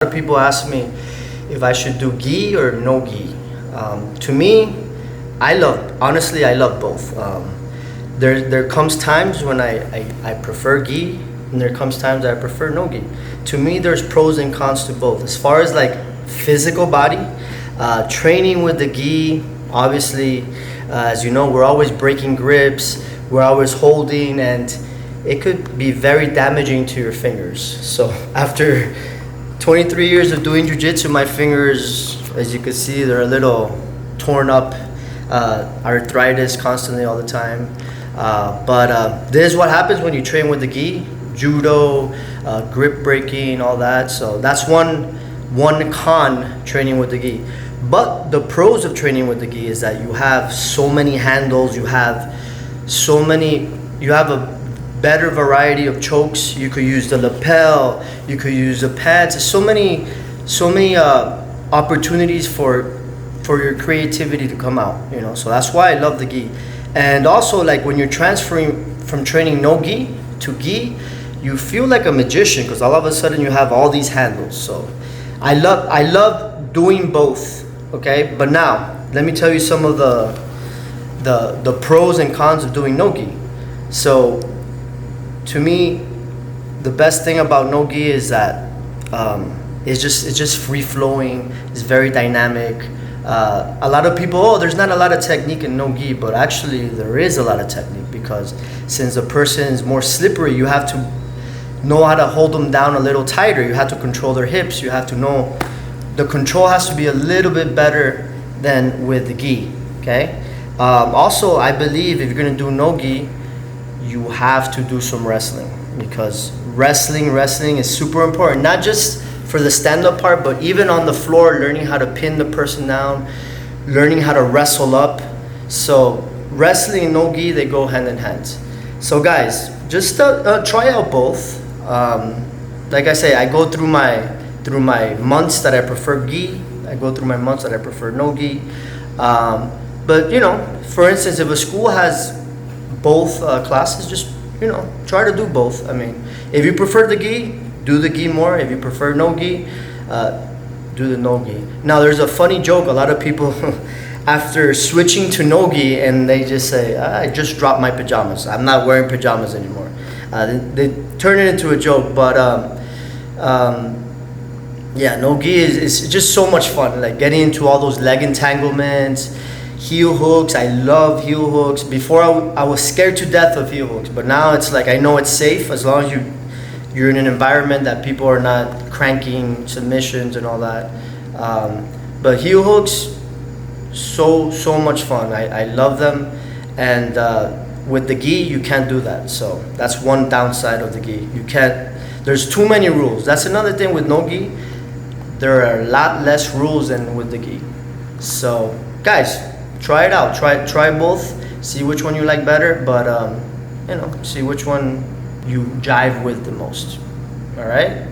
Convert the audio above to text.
A lot of people ask me if I should do gi or no gi. To me, honestly, I love both. There comes times when I prefer gi, and there comes times I prefer no gi. To me, there's pros and cons to both. As far as like physical body, training with the gi, obviously, as you know, we're always breaking grips, we're always holding, and it could be very damaging to your fingers. So after 23 years of doing jiu-jitsu, my fingers, as you can see, they're a little torn up, arthritis constantly all the time. But this is what happens when you train with the gi, judo, grip breaking, all that. So that's one con training with the gi. But the pros of training with the gi is that you have so many handles, you have a better variety of chokes. You could use the lapel, you could use the pads. So many opportunities for your creativity to come out, you know. So that's why I love the gi. And also, like, when you're transferring from training no gi to gi, you feel like a magician, because all of a sudden you have all these handles. So I love doing both. Okay, but now let me tell you some of the pros and cons of doing no gi. So to me, the best thing about no gi is that it's just free flowing. It's very dynamic. A lot of people, there's not a lot of technique in no gi, but actually there is a lot of technique, because since the person is more slippery, you have to know how to hold them down a little tighter. You have to control their hips. You have to know the control has to be a little bit better than with the gi. Okay. Also, I believe if you're gonna do no gi, you have to do some wrestling, because wrestling is super important, not just for the stand-up part, but even on the floor, learning how to pin the person down, learning how to wrestle up. So wrestling and no gi, they go hand in hand. So guys, just try out both. Like I say, I go through my months that I prefer gi. I go through my months that I prefer no gi. But you know, for instance, if a school has both classes, just, you know, try to do both. I mean, if you prefer the gi, do the gi more. If you prefer no gi, do the no gi. Now, there's a funny joke. A lot of people after switching to no gi, and they just say, I just dropped my pajamas, I'm not wearing pajamas anymore. They turn it into a joke. But yeah, no gi is just so much fun, like getting into all those leg entanglements, heel hooks. I love heel hooks. Before I was scared to death of heel hooks, but now it's like I know it's safe as long as you're in an environment that people are not cranking submissions and all that. But heel hooks, so much fun. I love them. And with the gi, you can't do that. So that's one downside of the gi. You can't. There's too many rules. That's another thing with no gi. There are a lot less rules than with the gi. So guys, try it out. Try both. See which one you like better. But you know, see which one you jive with the most. All right.